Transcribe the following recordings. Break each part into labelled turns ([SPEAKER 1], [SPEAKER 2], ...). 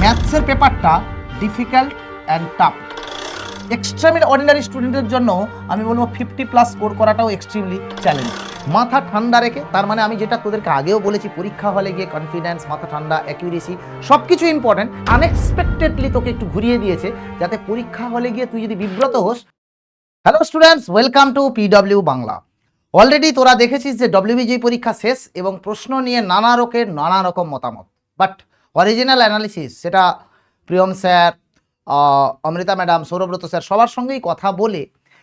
[SPEAKER 1] ম্যাথসের পেপারটা difficult and tough. Extremely ordinary স্টুডেন্টের জন্য আমি বলবো 50+ স্কোর করাটাও এক্সট্রিমলি চ্যালেঞ্জ। মাথা ঠান্ডা রেখে, তার মানে আমি যেটা তোদেরকে আগেও বলেছি, পরীক্ষা হলে গিয়ে কনফিডেন্স, মাথা ঠান্ডা, অ্যাকিউরেসি সব কিছু ইম্পর্টেন্ট। আনএক্সপেক্টেডলি তোকে একটু ঘুরিয়ে দিয়েছে যাতে পরীক্ষা হলে গিয়ে তুই যদি বিব্রত হোস। Hello students, welcome to PW Bangla. Already তোরা দেখেছিস যে ডব্লিউবিজি পরীক্ষা শেষ এবং প্রশ্ন নিয়ে নানা রকম মতামত, বাট অরিজিনাল অ্যানালিসিস সেটা Priyam sir, Amrita madam, Saurabrata sir সবার সঙ্গেই কথা বলে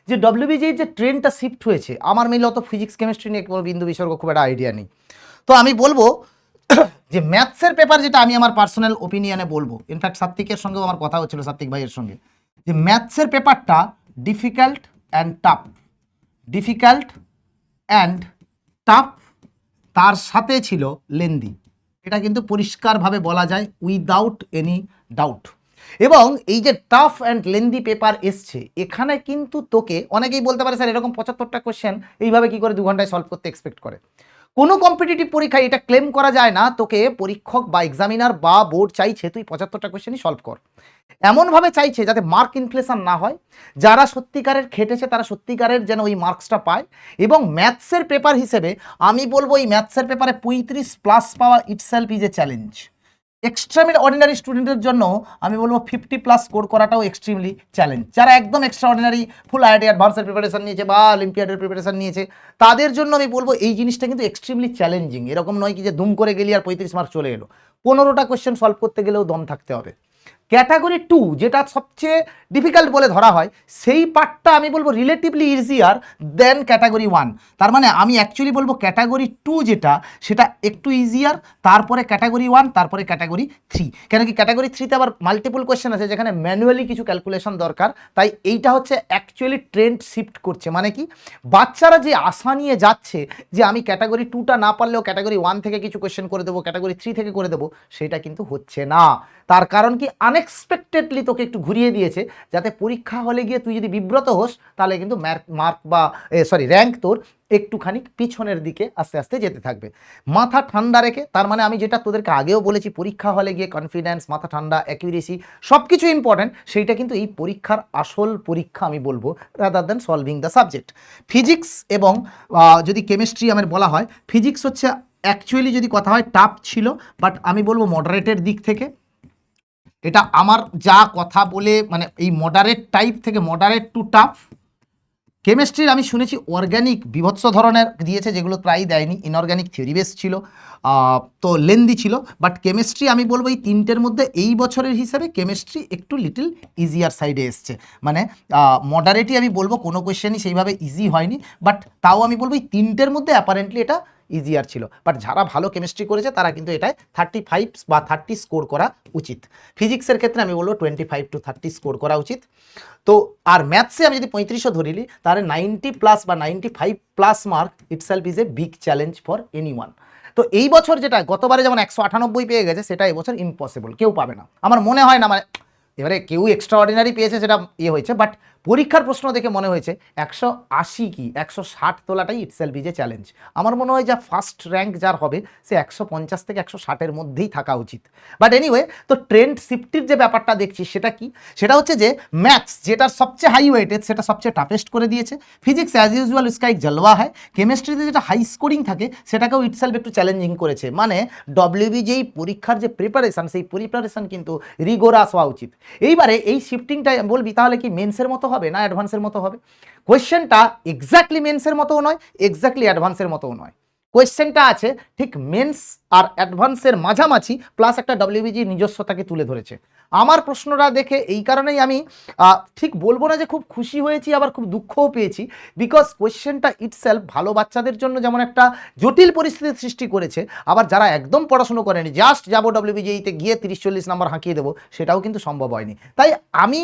[SPEAKER 1] যে ডব্লিউবিজির যে ট্রেন্ডটা শিফট হয়েছে, আমার মিলে অত ফিজিক্স কেমিস্ট্রি নিয়ে কোনো বিন্দু বিসর্গ খুব একটা আইডিয়া নেই। তো আমি বলবো যে ম্যাথসের পেপার, যেটা আমি আমার পার্সোনাল ওপিনিয়নে বলবো, ইনফ্যাক্ট সাত্বিকের সঙ্গেও আমার কথা হচ্ছিল, সাত্বিক ভাইয়ের সঙ্গে, যে ম্যাথসের পেপারটা difficult and tough. Difficult and tough, তার সাথে ছিল লেন্দি। এটা কিন্তু পরিষ্কারভাবে বলা যায় উইদাউট এনি ডাউট। এবং এই যে টাফ অ্যান্ড লেন্দি পেপার এসছে, এখানে কিন্তু তোকে অনেকেই বলতে পারে স্যার এরকম 75টা কোশ্চেন এইভাবে কি করে 2 ঘন্টায় সলভ করতে এক্সপেক্ট করে। কোনো কম্পিটিটিভ পরীক্ষায় এটা ক্লেম করা যায় না তোকে পরীক্ষক বা এক্সামিনার বা বোর্ড চাইছে তুই 75টা কোশ্চেনই সলভ কর। এমনভাবে চাইছে যাতে মার্ক ইনফ্লেশন না হয়, যারা সত্যিকারের খেটেছে তারা সত্যিকারের যেন ওই মার্কসটা পায়। এবং ম্যাথসের পেপার হিসেবে আমি বলবো এই ম্যাথসের পেপারে 35+ পাওয়া itself is a challenge. Extremely ordinary স্টুডেন্টের জন্য আমি বলবো 50+ স্কোর করাটাও এক্সট্রিমলি চ্যালেঞ্জ। যারা একদম এক্সট্রা অর্ডিনারি ফুল আইডি অ্যাডভান্সের প্রিপারেশন নিয়েছে বা অলিম্পিয়াডের প্রিপারেশন নিয়েছে, তাদের জন্য আমি বলবো এই জিনিসটা কিন্তু এক্সট্রিমলি চ্যালেঞ্জিং। এরকম নয় কি যে দুম করে গেলি আর 35 মার্ক চলে এলো। 15টা কোয়েশ্চেন সলভ করতে গেলেও দম থাকতে হবে। ক্যাটাগরি 2 যেটা সবচেয়ে ডিফিকাল্ট বলে ধরা হয়, সেই পার্টটা আমি বলবো রিলেটিভলি ইজিয়ার দেন ক্যাটাগরি 1। তার মানে আমি অ্যাকচুয়ালি বলবো ক্যাটাগরি 2 যেটা, সেটা একটু ইজিয়ার, তারপরে ক্যাটাগরি 1, তারপরে ক্যাটাগরি 3। কেন কি ক্যাটাগরি 3তে আবার মাল্টিপল কোয়েশ্চেন আছে যেখানে ম্যানুয়ালি কিছু ক্যালকুলেশন দরকার। তাই এইটা হচ্ছে অ্যাকচুয়ালি ট্রেন্ড শিফট করছে। মানে কি, বাচ্চারা যে আশা নিয়ে যাচ্ছে যে আমি ক্যাটাগরি 2টা না পারলেও ক্যাটাগরি 1 থেকে কিছু কোয়েশ্চেন করে দেবো, ক্যাটাগরি 3 থেকে করে দেবো, সেটা কিন্তু হচ্ছে না। তার কারণ কি, আনএক্সপেক্টেডলি তোকে একটু ঘুরিয়ে দিয়েছে যাতে পরীক্ষা হলে গিয়ে তুই যদি বিব্রত হোস তাহলে কিন্তু মার্ক বা র্যাঙ্ক তোর একটুখানি পিছনের দিকে আস্তে আস্তে যেতে থাকবে। মাথা ঠান্ডা রেখে, তার মানে আমি যেটা তোদেরকে আগেও বলেছি, পরীক্ষা হলে গিয়ে কনফিডেন্স, মাথা ঠান্ডা, অ্যাকিউরেসি সব কিছু ইম্পর্টেন্ট। সেইটা কিন্তু এই পরীক্ষার আসল পরীক্ষা আমি বলবো, rather than solving the subject. Physics এবং যদি কেমিস্ট্রি আমার বলা হয়, ফিজিক্স হচ্ছে অ্যাকচুয়ালি যদি কথা হয় টাফ ছিল, বাট আমি বলবো মডারেটের দিক থেকে। এটা আমার যা কথা বলে মানে এই মডারেট টাইপ থেকে মডারেট টু টাফ। কেমিস্ট্রির আমি শুনেছি অর্গ্যানিক বিভৎস ধরনের দিয়েছে, যেগুলো প্রায় দেয়নি। ইনঅর্গ্যানিক থিওরি বেস ছিল, তো লেন্দি ছিল। বাট কেমিস্ট্রি আমি বলবো এই তিনটের মধ্যে এই বছরের হিসাবে কেমিস্ট্রি একটু লিটল ইজিয়ার সাইডে এসছে। মানে মডারেটই আমি বলবো, কোনো কোয়েশ্চেনই সেইভাবে ইজি হয়নি, বাট তাও আমি বলবো এই তিনটের মধ্যে অ্যাপারেন্টলি এটা ইজিয়ার ছিল। বাট যারা ভালো কেমিস্ট্রি করেছে তারা কিন্তু এটায় 35 বা 30 স্কোর করা উচিত। ফিজিক্সের ক্ষেত্রে আমি বলবো 25 to 30 স্কোর করা উচিত। তো আর ম্যাথসে আমি যদি 35ও ধরিলি, তাহলে 90+ বা 95+ mark itself is a big challenge for anyone. তো এই বছর যেটা, গতবারে যেমন 198 পেয়ে গেছে, সেটা এবছর ইম্পসিবল, কেউ পাবে না আমার মনে হয় না। মানে এবারে কেউ এক্সট্রা অর্ডিনারি পেয়েছে সেটা হয়েছে, বাট পরীক্ষার প্রশ্ন দেখে মনে হয়েছে 180 কি 160 তোলাটাই ইটসেলফ ইজ এ চ্যালেঞ্জ। আমার মনে হয় যা ফার্স্ট র্যাঙ্ক যার হবে সে 150 থেকে 160-এর মধ্যেই থাকা উচিত। বাট এনিওয়ে, তো ট্রেন্ড শিফটির যে ব্যাপারটা দেখছি সেটা কি, সেটা হচ্ছে যে ম্যাথস যেটার সবচেয়ে হাই ওয়েটেড সেটা সবচেয়ে টাফেস্ট করে দিয়েছে। ফিজিক্স অ্যাজ ইউজুয়াল उसका एक जलवा है। কেমিস্ট্রিতে যেটা হাই স্কোরিং থাকে সেটাকেও ইটসেলফ একটু চ্যালেঞ্জিং করেছে। মানে ডব্লিউবিজি পরীক্ষার যে প্রিপারেশন, সেই প্রিপারেশন কিন্তু রিগোরাস হওয়া উচিত। এইবারে এই শিফটিংটা বলবি তাহলে কি মেন্সের মতো হবে না অ্যাডভান্সের মতো হবে? কোয়েশ্চেনটা এক্স্যাক্টলি মেন্সের মতোও নয়, এক্স্যাক্টলি অ্যাডভান্সের মতোও নয়। কোয়েশ্চেনটা আছে ঠিক মেন্স আর অ্যাডভান্সের মাঝামাঝি, প্লাস একটা ডব্লিউবিজি নিজস্বতাকে তুলে ধরেছে। আমার প্রশ্নটা দেখে এই কারণেই আমি ঠিক বলবো না যে খুব খুশি হয়েছি, আবার খুব দুঃখও পেয়েছি। বিকজ কোয়েশ্চেনটা ইটসেলফ ভালো বাচ্চাদের জন্য যেমন একটা জটিল পরিস্থিতির সৃষ্টি করেছে, আবার যারা একদম পড়াশুনো করেনি, জাস্ট যাবো ডব্লিউবিজিতে গিয়ে 30-40 নাম্বার হাঁকিয়ে দেবো, সেটাও কিন্তু সম্ভব হয়নি। তাই আমি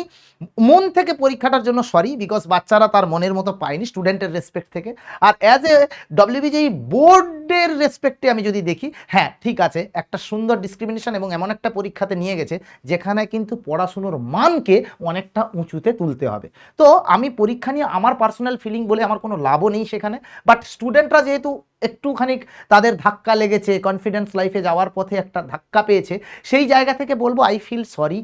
[SPEAKER 1] মন থেকে পরীক্ষাটার জন্য সরি, বিকজ বাচ্চারা তার মনের মতো পায়নি স্টুডেন্টের রেসপেক্ট থেকে। আর অ্যাজ এ ডব্লিউবিজি বোর্ডের রেসপেক্টে আমি যদি দেখি, হ্যাঁ ঠিক আছে, একটা সুন্দর ডিসক্রিমিনেশন এবং এমন একটা পরীক্ষাতে নিয়ে গেছে যেখানে কিন্তু পড়াশুনোর মানকে অনেকটা উঁচুতে তুলতে হবে। তো আমি পরীক্ষা নিয়ে আমার পার্সোনাল ফিলিং বলে আমার কোনো লাভও নেই সেখানে। বাট স্টুডেন্টরা যেহেতু একটুখানি তাদের ধাক্কা লেগেছে, কনফিডেন্স লাইফে যাওয়ার পথে একটা ধাক্কা পেয়েছে, সেই জায়গা থেকে বলবো আই ফিল সরি,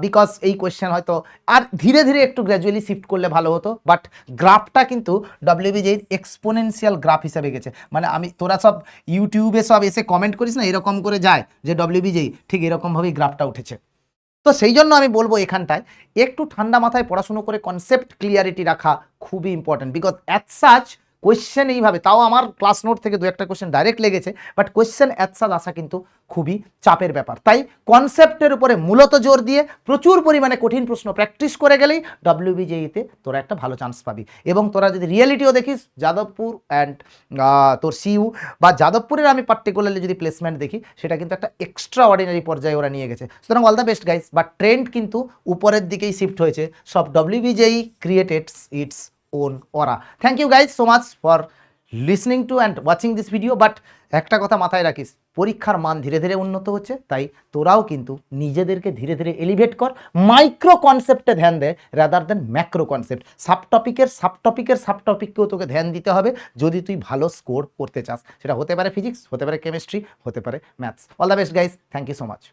[SPEAKER 1] বিকজ এই কোয়েশ্চেন হয়তো আর ধীরে ধীরে একটু গ্র্যাজুয়ালি শিফট করলে ভালো হতো, বাট গ্রাফটা কিন্তু ডব্লিউবিজের এক্সপোনেনশিয়াল গ্রাফ হিসাবে গেছে। মানে তোরা সব ইউটিউবে সব এসে কমেন্ট করিস না, এরকম করে যায় যে ডব্লিউবিজেই ঠিক এরকমভাবেই গ্রাফটা উঠেছে। তো সেই জন্য আমি বলবো এখানটায় একটু ঠান্ডা মাথায় পড়াশুনো করে কনসেপ্ট ক্লিয়ারিটি রাখা খুবই important, because as such question এইভাবে, তাও আমার ক্লাস নোট থেকে দু একটা কোয়েশ্চেন ডাইরেক্ট লেগেছে, বাট কোয়েশ্চেন অ্যাজ সাচ আসা কিন্তু খুবই চাপের ব্যাপার। তাই কনসেপ্টের উপরে মূলত জোর দিয়ে প্রচুর পরিমাণে কঠিন প্রশ্ন প্র্যাকটিস করে গেলেই ডব্লিউবিজেইতে তোরা একটা ভালো চান্স পাবি। এবং তোরা যদি রিয়েলিটিও দেখিস, যাদবপুর অ্যান্ড তোর সিইউ বা যাদবপুরের আমি পার্টিকুলারলি যদি প্লেসমেন্ট দেখি, সেটা কিন্তু একটা এক্সট্রা অর্ডিনারি পর্যায়ে ওরা নিয়ে গেছে। সুতরাং all the best guys, but trend কিন্তু উপরের দিকেই শিফট হয়েছে, সব WBJEE created its own aura. Thank you guys so much for listening to and watching this video. But একটা কথা মাথায় রাখিস, পরীক্ষার মান ধীরে ধীরে উন্নত হচ্ছে, তাই তোরাও কিন্তু নিজেদেরকে ধীরে ধীরে এলিভেট কর, মাইক্রো কনসেপ্টে ধ্যান দেয় রাদার দেন ম্যাক্রো কনসেপ্ট। সাবটপিকেও তোকে ধ্যান দিতে হবে যদি তুই ভালো স্কোর করতে চাস। সেটা হতে পারে ফিজিক্স, হতে পারে কেমিস্ট্রি, হতে পারে maths. All the best guys, thank you so much.